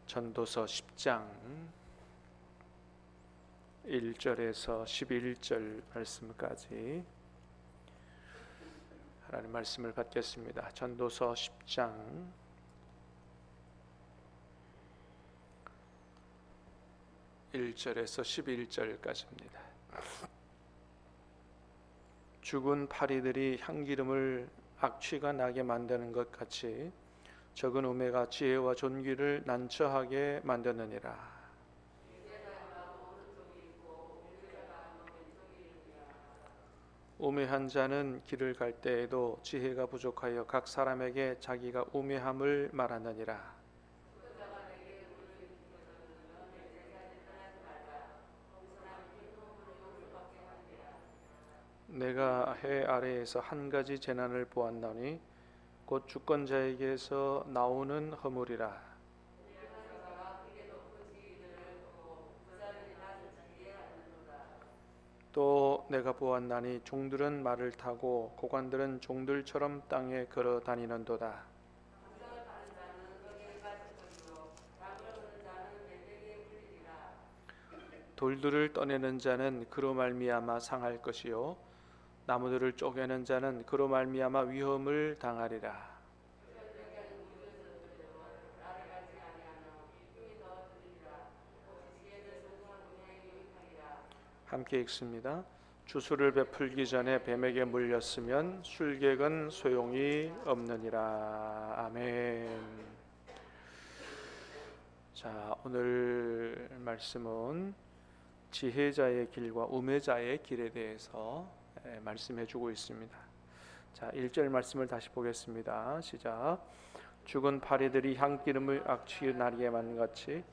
전도서 10장 1절에서 11절 말씀까지 하나님 말씀을 받겠습니다. 전도서 10장 1절에서 11절까지입니다. 죽은 파리들이 향기름을 악취가 나게 만드는 것 같이 적은 우매가 지혜와 존귀를 난처하게 만드느니라. 우매한 자는 길을 갈 때에도 지혜가 부족하여 각 사람에게 자기가 우매함을 말하느니라. 내가 해 아래에서 한 가지 재난을 보았나니 곧 주권자에게서 나오는 허물이라. 또 내가 보았나니 종들은 말을 타고 고관들은 종들처럼 땅에 걸어 다니는도다. 돌들을 떠내는 자는 그로 말미암아 상할 것이요 나무들을 쪼개는 자는 그로 말미암아 위험을 당하리라. 함께 읽습니다. 주수를 베풀기 전에 뱀에게 물렸으면 술객은 소용이 없느니라. 아멘. 자, 오늘 말씀은 지혜자의 길과 우매자의 길에 대해서 말씀해 주고 있습니다. 자, 1절 말씀을 다시 보겠습니다. 시작. 죽은 파리들이 향기름을 악취 나게 만든 같이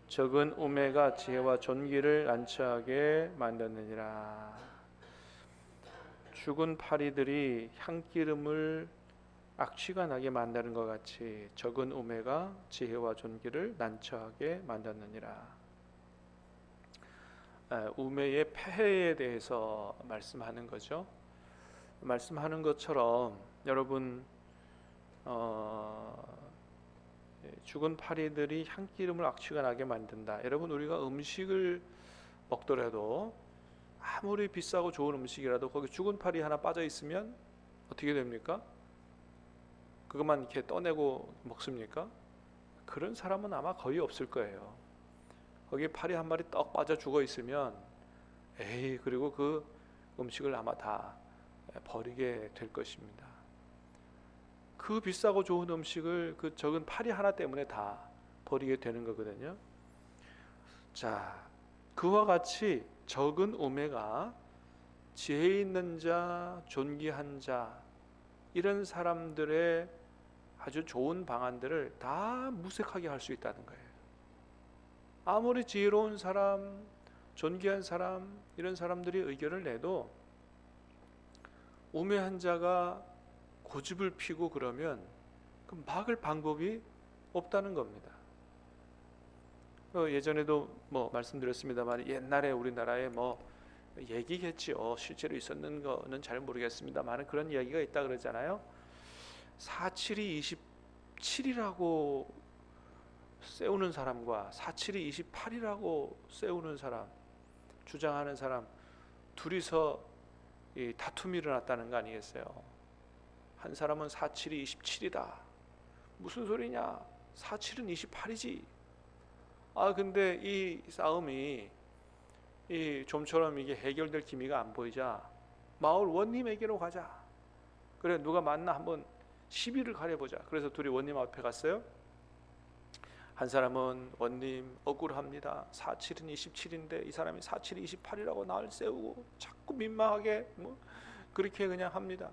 적은 우매가 지혜와 존귀를 난처하게 만드느니라. 죽은 파리들이 향기름을 악취가 나게 만드는 것 같이 적은 우매가 지혜와 존귀를 난처하게 만드느니라. 우매의 폐해에 대해서 말씀하는 거죠. 말씀하는 것처럼 여러분 죽은 파리들이 향기름을 악취가 나게 만든다. 여러분, 우리가 음식을 먹더라도 아무리 비싸고 좋은 음식이라도 거기 죽은 파리 하나 빠져 있으면 어떻게 됩니까? 그것만 이렇게 떠내고 먹습니까? 그런 사람은 아마 거의 없을 거예요. 거기 파리 한 마리 떡 빠져 죽어 있으면 그리고 그 음식을 아마 다 버리게 될 것입니다. 그 비싸고 좋은 음식을 그 적은 파리 하나 때문에 다 버리게 되는 거거든요. 자, 그와 같이 적은 우매가 지혜 있는 자, 존귀한 자, 이런 사람들의 아주 좋은 방안들을 다 무색하게 할 수 있다는 거예요. 아무리 지혜로운 사람, 존귀한 사람, 이런 사람들이 의견을 내도 우매한 자가 고집을 피고 그러면 그 막을 방법이 없다는 겁니다. 예전에도 말씀드렸습니다만 옛날에 우리나라에 얘기겠지요. 실제로 있었는 거는 잘 모르겠습니다만 그런 이야기가 있다 그러잖아요. 472 27이라고 세우는 사람과 472 28이라고 세우는 사람, 주장하는 사람 둘이서 다툼이 일어났다는 거 아니겠어요? 한 사람은 472 27이다. 무슨 소리냐? 47은 28이지. 근데 이 싸움이 좀처럼 이게 해결될 기미가 안 보이자 마을 원님에게로 가자. 그래, 누가 맞나 한번 시비를 가려보자. 그래서 둘이 원님 앞에 갔어요. 한 사람은 원님 억울합니다. 47은 27인데 이 사람이 47이 28이라고 나를 세우고 자꾸 민망하게 그렇게 그냥 합니다.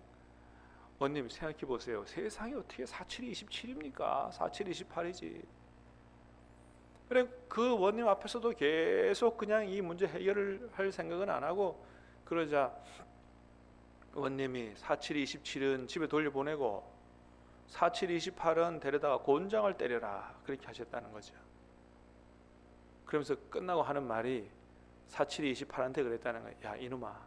원님 생각해 보세요. 세상이 어떻게 47이 27입니까? 47이 28이지. 그래, 그 원님 앞에서도 계속 그냥 이 문제 해결을 할 생각은 안 하고 그러자 원님이 47이 27은 집에 돌려보내고 47이 28은 데려다가 곤장을 때려라, 그렇게 하셨다는 거죠. 그러면서 끝나고 하는 말이 47이 28한테 그랬다는 거예요. 야, 이놈아,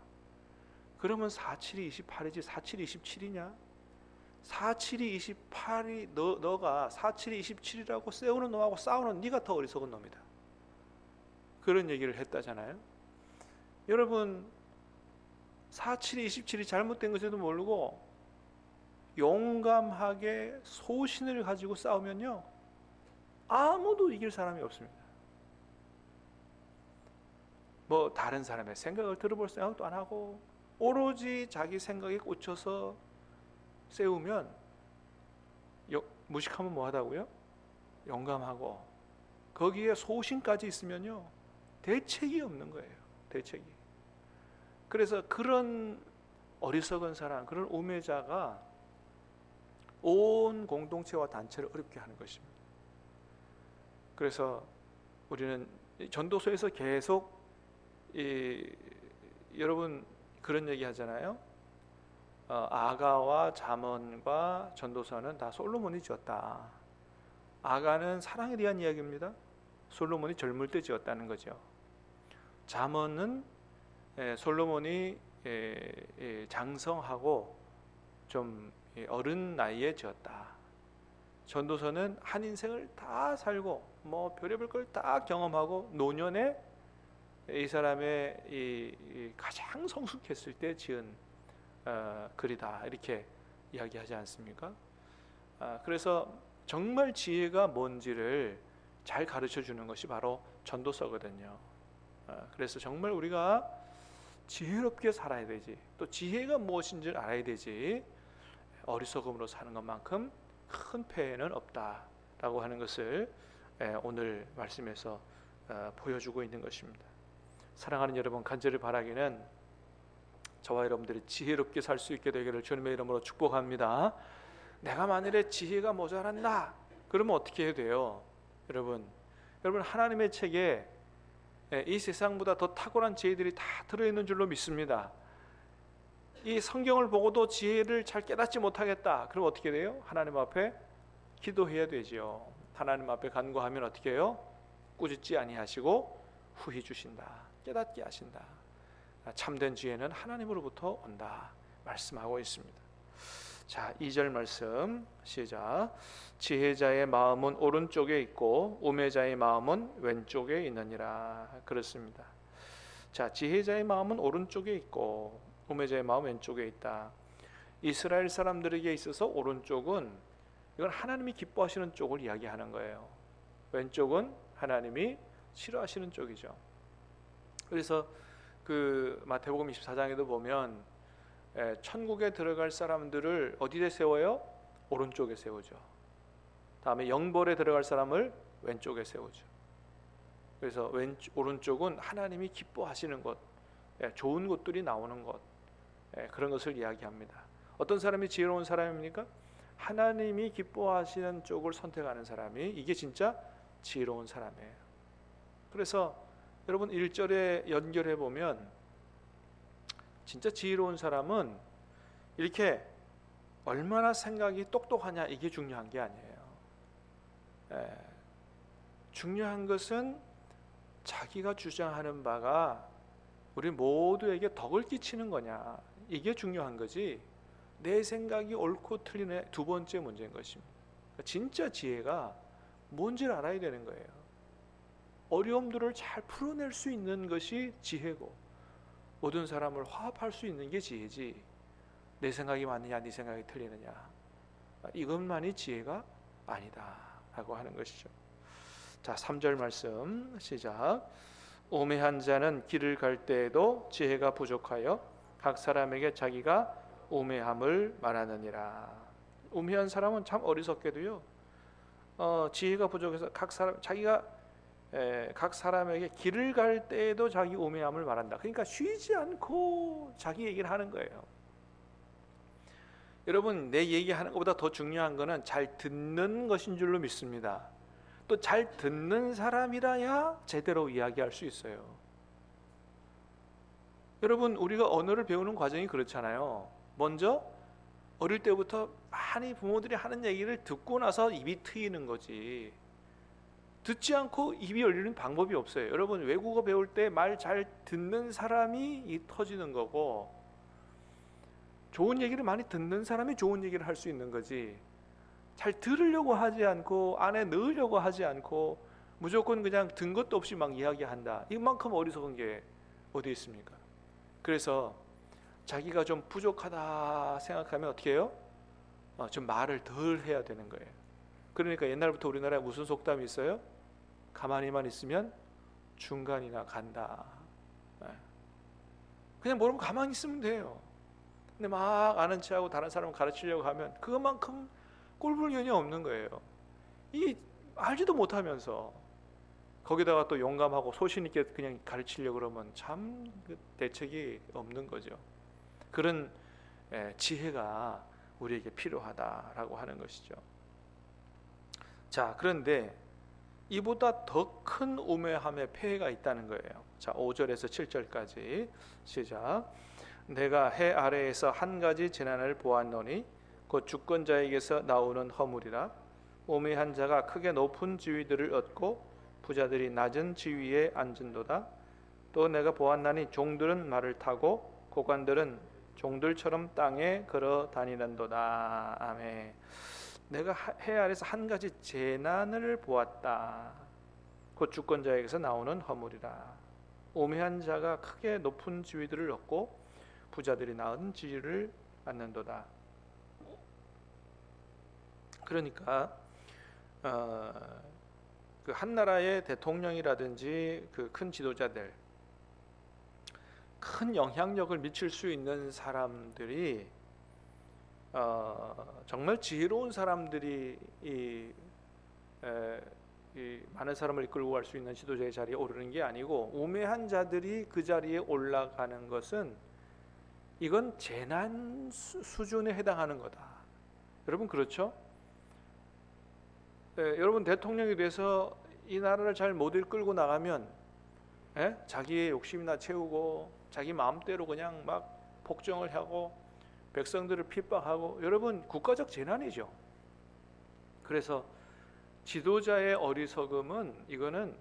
그러면 47이 28이지 47이 27이냐? 47이 28이 너가 47이 27이라고 세우는 놈하고 싸우는 네가 더 어리석은 놈이다. 그런 얘기를 했다잖아요. 여러분 47이 27이 잘못된 것에도 모르고 용감하게 소신을 가지고 싸우면요 아무도 이길 사람이 없습니다. 뭐 다른 사람의 생각을 들어볼 생각도 안 하고 오로지 자기 생각에 꽂혀서 세우면 무식하면 뭐하다고요? 용감하고 거기에 소신까지 있으면요 대책이 없는 거예요. 대책이. 그래서 그런 어리석은 사람, 그런 우매자가 온 공동체와 단체를 어렵게 하는 것입니다. 그래서 우리는 전도서에서 계속 여러분 그런 얘기 하잖아요. 아가와 잠언과 전도서는 다 솔로몬이 지었다. 아가는 사랑에 대한 이야기입니다. 솔로몬이 젊을 때 지었다는 거죠. 잠언은 솔로몬이 장성하고 좀 어른 나이에 지었다. 전도서는 한 인생을 다 살고 뭐 별의별 걸 다 경험하고 노년에 이 사람의 이 가장 성숙했을 때 지은 글이다 이렇게 이야기하지 않습니까? 그래서 정말 지혜가 뭔지를 잘 가르쳐 주는 것이 바로 전도서거든요. 그래서 정말 우리가 지혜롭게 살아야 되지, 또 지혜가 무엇인지를 알아야 되지, 어리석음으로 사는 것만큼 큰 폐해는 없다라고 하는 것을 오늘 말씀에서 보여주고 있는 것입니다. 사랑하는 여러분, 간절히 바라기는 저와 여러분들이 지혜롭게 살 수 있게 되기를 주님의 이름으로 축복합니다. 내가 만일에 지혜가 모자란다 그러면 어떻게 해야 돼요? 여러분 하나님의 책에 이 세상보다 더 탁월한 지혜들이 다 들어있는 줄로 믿습니다. 이 성경을 보고도 지혜를 잘 깨닫지 못하겠다 그럼 어떻게 돼요? 하나님 앞에 기도해야 되지요. 하나님 앞에 간구하면 어떻게 해요? 꾸짖지 아니하시고 후히 주신다, 깨닫게 하신다. 참된 지혜는 하나님으로부터 온다 말씀하고 있습니다. 자, 2절 말씀 시작. 지혜자의 마음은 오른쪽에 있고 우매자의 마음은 왼쪽에 있느니라. 그렇습니다. 자, 지혜자의 마음은 오른쪽에 있고 우매자의 마음은 왼쪽에 있다. 이스라엘 사람들에게 있어서 오른쪽은 이건 하나님이 기뻐하시는 쪽을 이야기하는 거예요. 왼쪽은 하나님이 싫어하시는 쪽이죠. 그래서 그 마태복음 24장에도 보면 천국에 들어갈 사람들을 어디에 세워요? 오른쪽에 세우죠. 다음에 영벌에 들어갈 사람을 왼쪽에 세우죠. 그래서 오른쪽은 하나님이 기뻐하시는 것, 좋은 것들이 나오는 것, 그런 것을 이야기합니다. 어떤 사람이 지혜로운 사람입니까? 하나님이 기뻐하시는 쪽을 선택하는 사람이 이게 진짜 지혜로운 사람이에요. 그래서 여러분 1절에 연결해 보면 진짜 지혜로운 사람은 이렇게 얼마나 생각이 똑똑하냐 이게 중요한 게 아니에요. 중요한 것은 자기가 주장하는 바가 우리 모두에게 덕을 끼치는 거냐 이게 중요한 거지 내 생각이 옳고 틀린의 두 번째 문제인 것입니다. 진짜 지혜가 뭔지를 알아야 되는 거예요. 어려움들을 잘 풀어낼 수 있는 것이 지혜고 모든 사람을 화합할 수 있는 게 지혜지 내 생각이 맞느냐 네 생각이 틀리느냐 이것만이 지혜가 아니다 라고 하는 것이죠. 자, 3절 말씀 시작. 우매한 자는 길을 갈 때에도 지혜가 부족하여 각 사람에게 자기가 우매함을 말하느니라. 우매한 사람은 참 어리석게도요 지혜가 부족해서 각 사람에게 길을 갈 때에도 자기 우매함을 말한다. 그러니까 쉬지 않고 자기 얘기를 하는 거예요. 여러분 내 얘기하는 것보다 더 중요한 것은 잘 듣는 것인 줄로 믿습니다. 또 잘 듣는 사람이라야 제대로 이야기할 수 있어요. 여러분 우리가 언어를 배우는 과정이 그렇잖아요. 먼저 어릴 때부터 많이 부모들이 하는 얘기를 듣고 나서 입이 트이는 거지 듣지 않고 입이 열리는 방법이 없어요. 여러분 외국어 배울 때 말 잘 듣는 사람이 입 터지는 거고 좋은 얘기를 많이 듣는 사람이 좋은 얘기를 할 수 있는 거지, 잘 들으려고 하지 않고 안에 넣으려고 하지 않고 무조건 그냥 든 것도 없이 막 이야기한다, 이만큼 어리석은 게 어디 있습니까? 그래서 자기가 좀 부족하다 생각하면 어떻게 해요? 좀 말을 덜 해야 되는 거예요. 그러니까 옛날부터 우리나라에 무슨 속담이 있어요? 가만히만 있으면 중간이나 간다. 그냥 모르면 가만히 있으면 돼요. 근데 막 아는 체하고 다른 사람을 가르치려고 하면 그것만큼 꼴불견이 없는 거예요. 이 알지도 못하면서 거기다가 또 용감하고 소신 있게 그냥 가르치려고 그러면 참 대책이 없는 거죠. 그런 지혜가 우리에게 필요하다라고 하는 것이죠. 자, 그런데 이보다 더 큰 우매함의 폐해가 있다는 거예요. 자, 5절에서 7절까지 시작. 내가 해 아래에서 한 가지 재난을 보았노니 곧 주권자에게서 나오는 허물이라. 우매한 자가 크게 높은 지위들을 얻고 부자들이 낮은 지위에 앉은도다. 또 내가 보았나니 종들은 말을 타고 고관들은 종들처럼 땅에 걸어 다니는도다. 아멘. 내가 해 아래서 한 가지 재난을 보았다. 곧 주권자에게서 나오는 허물이라. 우매한 자가 크게 높은 지위들을 얻고 부자들이 낮은 지위를 얻는도다. 그러니까 그 한 나라의 대통령이라든지 그 큰 지도자들, 큰 영향력을 미칠 수 있는 사람들이 정말 지혜로운 사람들이 이 많은 사람을 이끌고 갈 수 있는 지도자의 자리에 오르는 게 아니고 우매한 자들이 그 자리에 올라가는 것은 이건 재난 수준에 해당하는 거다. 여러분 그렇죠? 여러분 대통령이 돼서 이 나라를 잘 못 이끌고 나가면 자기의 욕심이나 채우고 자기 마음대로 그냥 막 폭정을 하고 백성들을 핍박하고, 여러분 국가적 재난이죠. 그래서 지도자의 어리석음은 이거는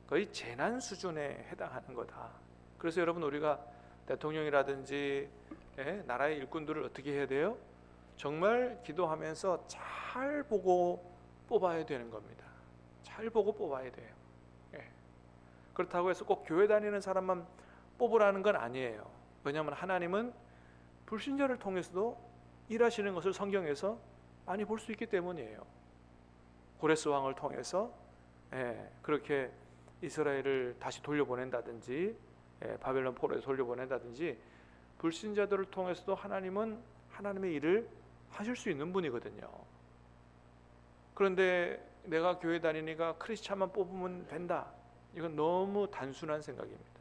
거의 재난 수준에 해당하는 거다. 그래서 여러분 우리가 대통령이라든지 나라의 일꾼들을 어떻게 해야 돼요? 정말 기도하면서 잘 보고 뽑아야 되는 겁니다. 잘 보고 뽑아야 돼요. 그렇다고 해서 꼭 교회 다니는 사람만 뽑으라는 건 아니에요. 왜냐하면 하나님은 불신자를 통해서도 일하시는 것을 성경에서 많이 볼 수 있기 때문이에요. 고레스 왕을 통해서 그렇게 이스라엘을 다시 돌려보낸다든지 바벨론 포로에서 돌려보낸다든지 불신자들을 통해서도 하나님은 하나님의 일을 하실 수 있는 분이거든요. 그런데 내가 교회 다니니까 크리스찬만 뽑으면 된다, 이건 너무 단순한 생각입니다.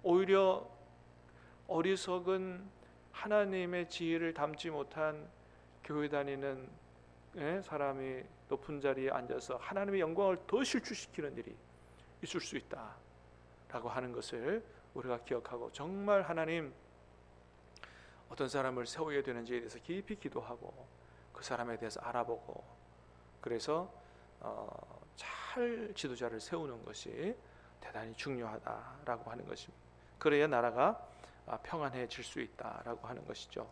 오히려 어리석은 하나님의 지혜를 담지 못한 교회 다니는 사람이 높은 자리에 앉아서 하나님의 영광을 더 실추시키는 일이 있을 수 있다라고 하는 것을 우리가 기억하고, 정말 하나님 어떤 사람을 세워야 되는지에 대해서 깊이 기도하고 그 사람에 대해서 알아보고, 그래서 잘 지도자를 세우는 것이 대단히 중요하다라고 하는 것입니다. 그래야 나라가 평안해질 수 있다라고 하는 것이죠.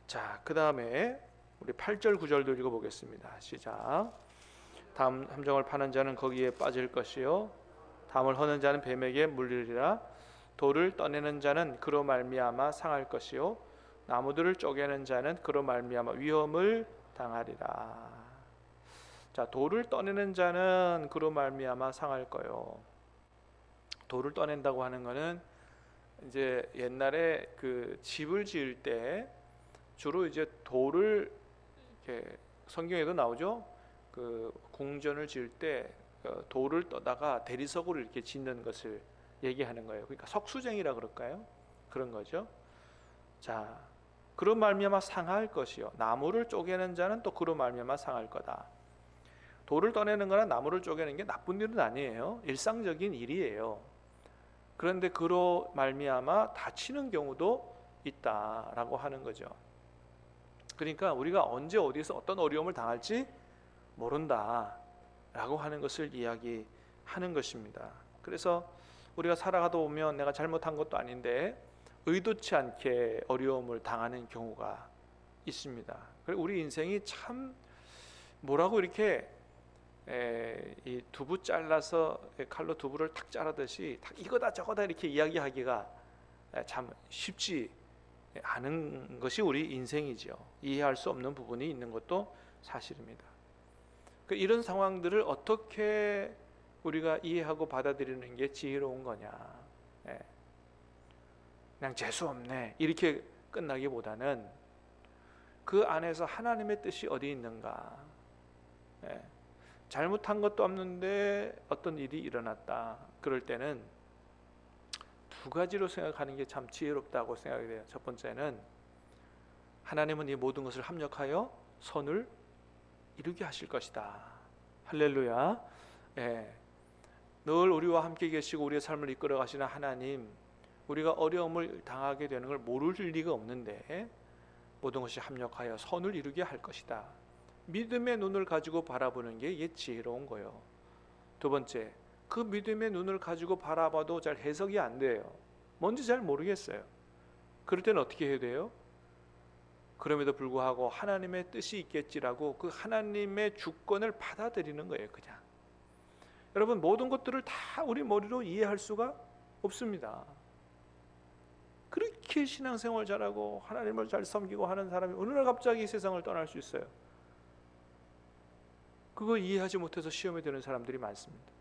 자, 그 다음에 우리 8절 9절도 읽어보겠습니다. 시작. 다음 함정을 파는 자는 거기에 빠질 것이요 담을 허는 자는 뱀에게 물리리라. 돌을 떠내는 자는 그로 말미암아 상할 것이요 나무들을 쪼개는 자는 그로 말미암아 위험을 당하리라. 자, 돌을 떠내는 자는 그로 말미암아 상할 거요. 돌을 떠낸다고 하는 것은 이제 옛날에 그 집을 지을 때 주로 이제 돌을 이렇게 성경에도 나오죠. 그 궁전을 지을 때 돌을 떠다가 대리석으로 이렇게 짓는 것을 얘기하는 거예요. 그러니까 석수쟁이라 그럴까요? 그런 거죠. 자, 그로 말미암아 상할 것이요 나무를 쪼개는 자는 또 그로 말미암아 상할 거다. 돌을 떠내는 거나 나무를 쪼개는 게 나쁜 일은 아니에요. 일상적인 일이에요. 그런데 그로 말미암아 다치는 경우도 있다라고 하는 거죠. 그러니까 우리가 언제 어디서 어떤 어려움을 당할지 모른다라고 하는 것을 이야기하는 것입니다. 그래서 우리가 살아가다 보면 내가 잘못한 것도 아닌데 의도치 않게 어려움을 당하는 경우가 있습니다. 그리고 우리 인생이 참 뭐라고 이렇게 이 두부 잘라서 칼로 두부를 탁 자르듯이 탁 이거다 저거다 이렇게 이야기하기가 참 쉽지 않은 것이 우리 인생이죠. 이해할 수 없는 부분이 있는 것도 사실입니다. 이런 상황들을 어떻게 우리가 이해하고 받아들이는 게 지혜로운 거냐, 그냥 재수없네 이렇게 끝나기보다는 그 안에서 하나님의 뜻이 어디 있는가, 잘못한 것도 없는데 어떤 일이 일어났다. 그럴 때는 두 가지로 생각하는 게 참 지혜롭다고 생각이 돼요. 첫 번째는 하나님은 이 모든 것을 합력하여 선을 이루게 하실 것이다. 할렐루야. 늘 우리와 함께 계시고 우리의 삶을 이끌어 가시는 하나님, 우리가 어려움을 당하게 되는 걸 모를 리가 없는데 모든 것이 합력하여 선을 이루게 할 것이다. 믿음의 눈을 가지고 바라보는 게 이게 지혜로운 거예요. 두 번째, 그 믿음의 눈을 가지고 바라봐도 잘 해석이 안 돼요. 뭔지 잘 모르겠어요. 그럴 때는 어떻게 해야 돼요? 그럼에도 불구하고 하나님의 뜻이 있겠지라고 그 하나님의 주권을 받아들이는 거예요. 그냥 여러분, 모든 것들을 다 우리 머리로 이해할 수가 없습니다. 그렇게 신앙생활 잘하고 하나님을 잘 섬기고 하는 사람이 어느 날 갑자기 세상을 떠날 수 있어요. 그거 이해하지 못해서 시험에 드는 사람들이 많습니다.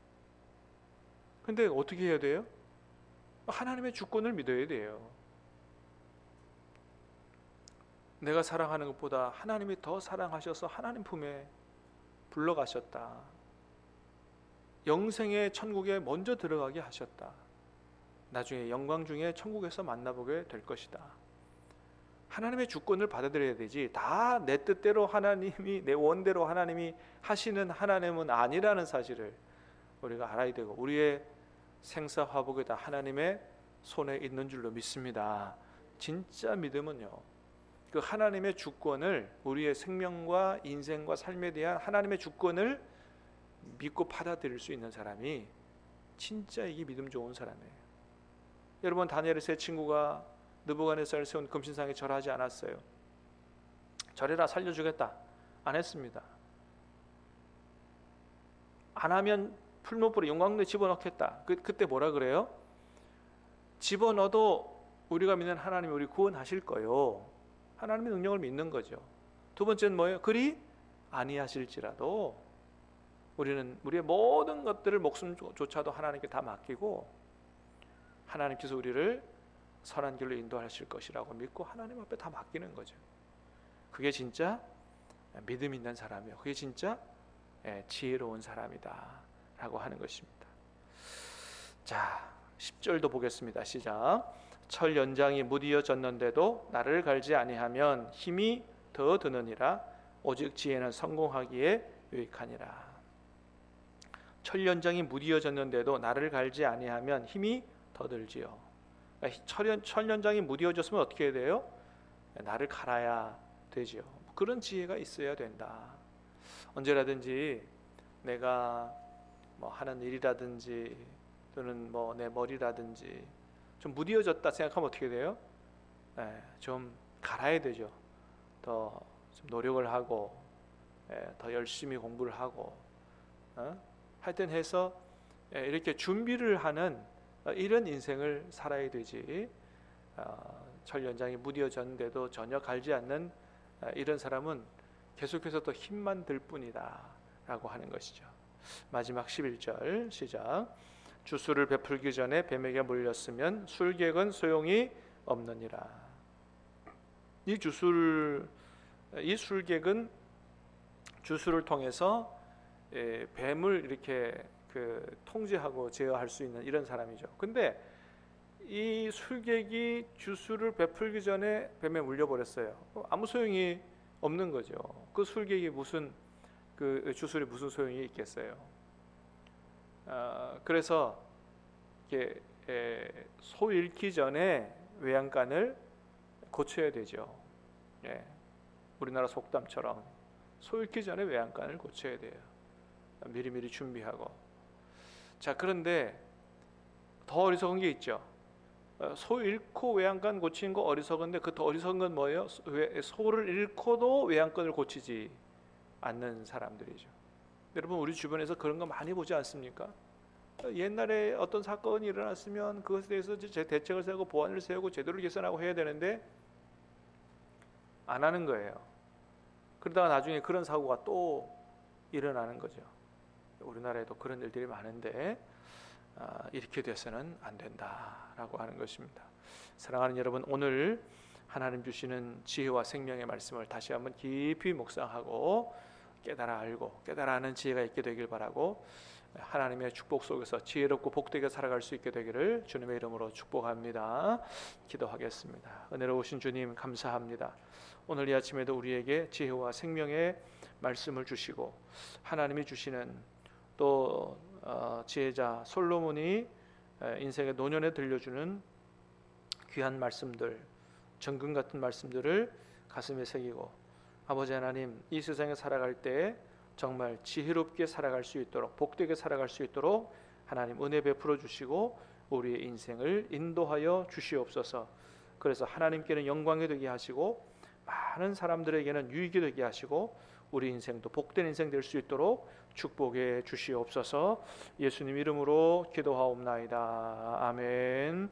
근데 어떻게 해야 돼요? 하나님의 주권을 믿어야 돼요. 내가 사랑하는 것보다 하나님이 더 사랑하셔서 하나님 품에 불러가셨다. 영생의 천국에 먼저 들어가게 하셨다. 나중에 영광 중에 천국에서 만나보게 될 것이다. 하나님의 주권을 받아들여야 되지, 다 내 뜻대로 하나님이, 내 원대로 하나님이 하시는 하나님은 아니라는 사실을 우리가 알아야 되고, 우리의 생사화복이 다 하나님의 손에 있는 줄로 믿습니다. 진짜 믿음은요, 그 하나님의 주권을, 우리의 생명과 인생과 삶에 대한 하나님의 주권을 믿고 받아들일 수 있는 사람이 진짜 이게 믿음 좋은 사람이에요. 여러분, 다니엘의 세 친구가 느부갓네살을 세운 금신상에 절하지 않았어요. 절해라, 살려주겠다. 안 했습니다. 안 하면 풀무불에 용광로에 집어넣겠다. 그때 뭐라 그래요? 집어넣어도 우리가 믿는 하나님이 우리 구원하실 거요. 하나님의 능력을 믿는 거죠. 두 번째는 뭐예요? 그리 아니하실지라도 우리는 우리의 모든 것들을, 목숨조차도 하나님께 다 맡기고 하나님께서 우리를 선한 길로 인도하실 것이라고 믿고 하나님 앞에 다 맡기는 거죠. 그게 진짜 믿음 있는 사람이요, 그게 진짜 지혜로운 사람이다 라고 하는 것입니다. 자, 10절도 보겠습니다. 시작. 철 연장이 무디어졌는데도 나를 갈지 아니하면 힘이 더 드느니라. 오직 지혜는 성공하기에 유익하니라. 철 연장이 무디어졌는데도 나를 갈지 아니하면 힘이 더 들지요. 철 연장이 무디어졌으면 어떻게 해야 돼요? 나를 갈아야 되지요. 그런 지혜가 있어야 된다. 언제라든지 내가 뭐 하는 일이라든지 또는 뭐 내 머리라든지 좀 무디어졌다 생각하면 어떻게 돼요? 좀 갈아야 되죠. 더 좀 노력을 하고 더 열심히 공부를 하고 하여튼 해서 이렇게 준비를 하는 이런 인생을 살아야 되지. 철 연장이 무디어졌는데도 전혀 갈지 않는 이런 사람은 계속해서 더 힘만 들 뿐이다 라고 하는 것이죠. 마지막 11절 시작. 주술을 베풀기 전에 뱀에게 물렸으면 술객은 소용이 없느니라. 이 술객은 주술을 통해서 뱀을 이렇게 통제하고 제어할 수 있는 이런 사람이죠. 근데 이 술객이 주술을 베풀기 전에 뱀에 물려버렸어요. 아무 소용이 없는 거죠. 그 술객이 무슨 그 주술이 무슨 소용이 있겠어요. 그래서 이게 소 잃기 전에 외양간을 고쳐야 되죠. 우리나라 속담처럼 소 잃기 전에 외양간을 고쳐야 돼요. 미리미리 준비하고. 자, 그런데 더 어리석은 게 있죠. 소 잃고 외양간 고치는 거 어리석은데 그 더 어리석은 건 뭐예요? 소를 잃고도 외양간을 고치지 않는 사람들이죠. 여러분 우리 주변에서 그런 거 많이 보지 않습니까? 옛날에 어떤 사건이 일어났으면 그것에 대해서 제 대책을 세우고 보완을 세우고 제도를 개선하고 해야 되는데 안 하는 거예요. 그러다가 나중에 그런 사고가 또 일어나는 거죠. 우리나라에도 그런 일들이 많은데 이렇게 돼서는 안 된다라고 하는 것입니다. 사랑하는 여러분, 오늘 하나님 주시는 지혜와 생명의 말씀을 다시 한번 깊이 묵상하고 깨달아 알고 깨달아 아는 지혜가 있게 되길 바라고 하나님의 축복 속에서 지혜롭고 복되게 살아갈 수 있게 되기를 주님의 이름으로 축복합니다. 기도하겠습니다. 은혜로우신 주님 감사합니다. 오늘 이 아침에도 우리에게 지혜와 생명의 말씀을 주시고 하나님이 주시는 또 지혜자 솔로몬이 인생의 노년에 들려주는 귀한 말씀들, 정금 같은 말씀들을 가슴에 새기고 아버지 하나님, 이 세상에 살아갈 때 정말 지혜롭게 살아갈 수 있도록 복되게 살아갈 수 있도록 하나님 은혜 베풀어 주시고 우리의 인생을 인도하여 주시옵소서. 그래서 하나님께는 영광이 되게 하시고 많은 사람들에게는 유익이 되게 하시고 우리 인생도 복된 인생 될 수 있도록 축복해 주시옵소서. 예수님 이름으로 기도하옵나이다. 아멘.